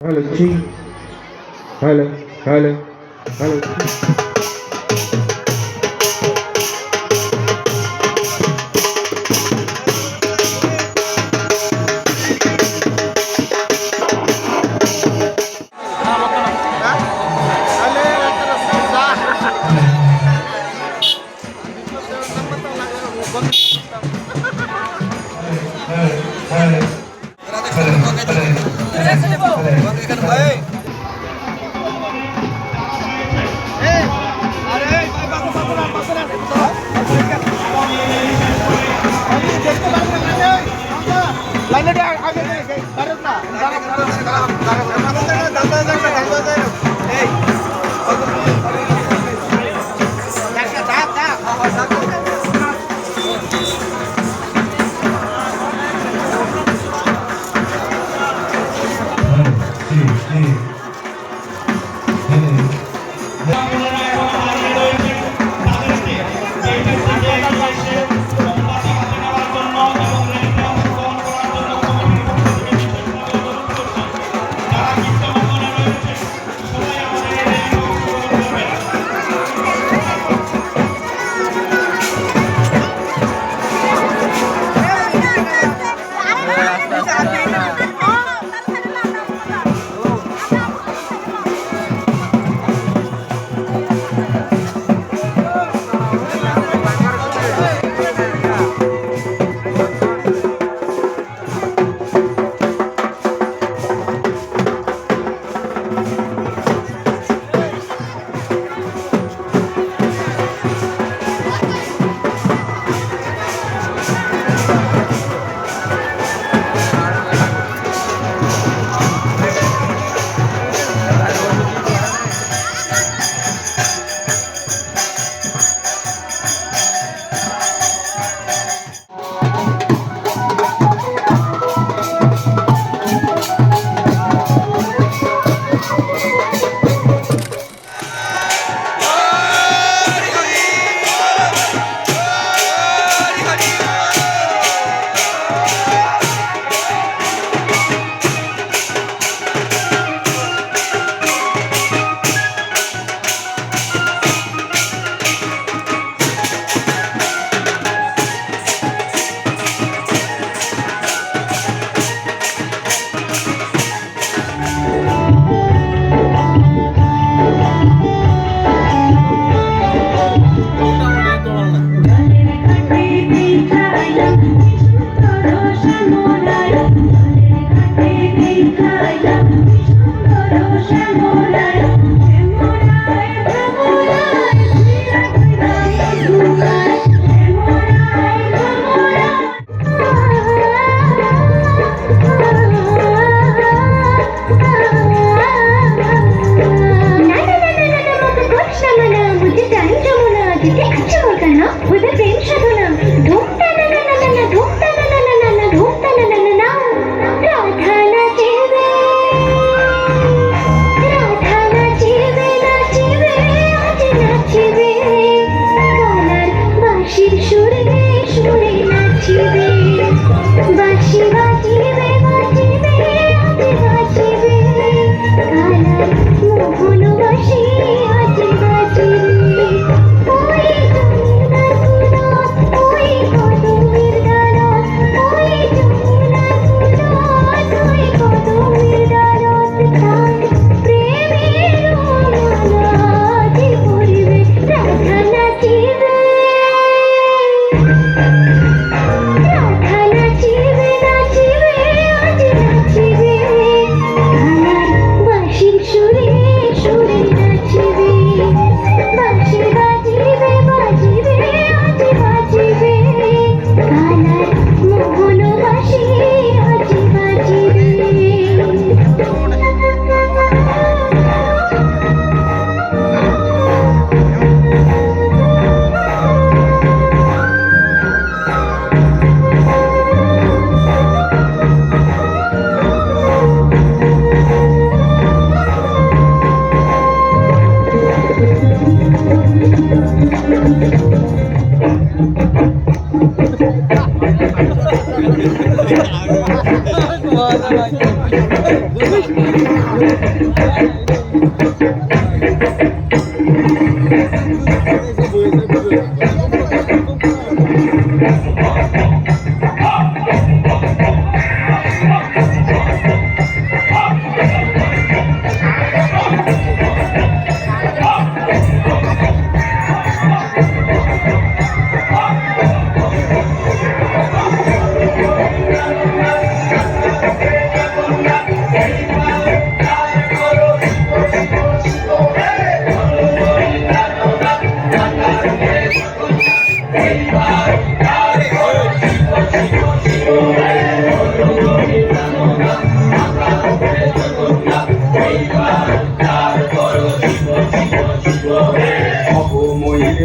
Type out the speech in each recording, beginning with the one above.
Hello, G. Hello, hello, hello, G.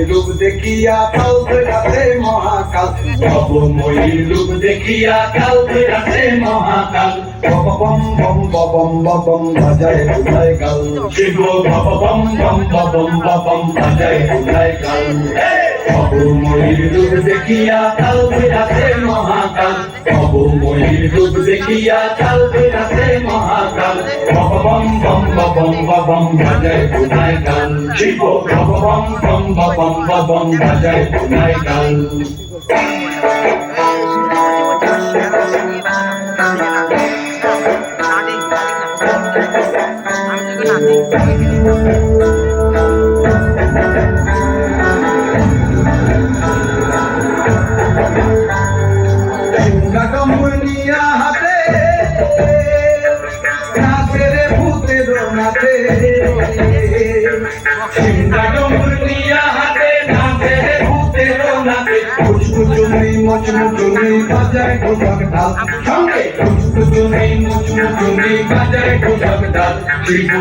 রূপ দেখিয়া কাল ধরাতে মহাকাল, অবময়ী রূপ দেখিয়া কাল ধরাতে মহাকাল। বম বম বম বম বাজায় বুঝায় গাল, শিব বম বম বম বম বাজায় বুঝায় গাল। অবময়ী রূপ দেখিয়া কাল ধরাতে মহাকাল, অবময়ী রূপ দেখিয়া কাল ধরাতে মহাকাল। বম বম বম বম বাজায় বুঝায় গাল, শিব বম বম বম বম বাজায় বুঝায় গাল। হাতে নাচে রে ভূতের নাচে, হাতে নাচে রে ভূতের নাচে। মুচমুচুনি মুচমুচুনি বাজায় ঢোলক ঢাল, সঙ্গে মুচমুচুনি মুচমুচুনি বাজায় ঢোলক ঢাল। শিব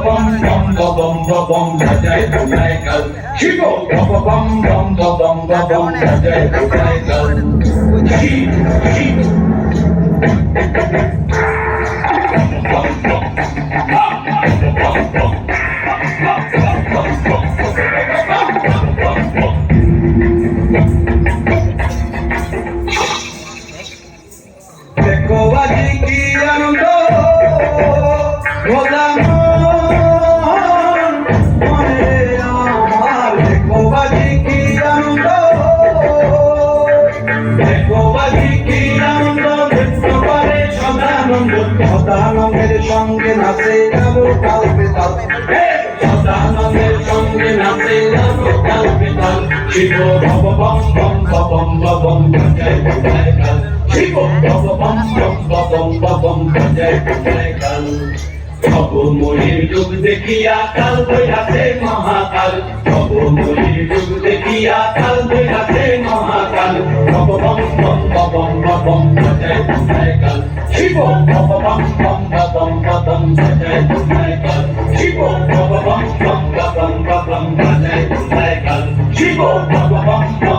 বম বম বম বম বাজায় ঢোলায় গাল, শিব বম বম বম বম বাজায় ঢোলায় গাল। দেখো আজি কি আনন্দ ভোলা মনে আমার, দেখো আজি কি আনন্দ, দেখো আজি কি আনন্দ। নৃত্য করে সদানন্দ, সদানন্দের সঙ্গে নাচে যাবো কাল বেতাল, সদানন্দের সঙ্গে নাচে যাবো কাল বেতাল। শিব বম বম বম বম বাজায় বুঝায় গাল, শিব বম বম বম বম বাজায় বুঝায় গাল। অবময়ীর রূপ দেখিয়া কাল ধরাতে মহাকাল, অবময়ীর রূপ দেখিয়া কাল ধরাতে মহাকাল। বম বম বম বম বাজায় বুঝায় গাল, শিব বম বম বম বম বাজায় বুঝায় গাল, শিব বম বম বম বম বাজায় বুঝায় গাল, শিব বম বম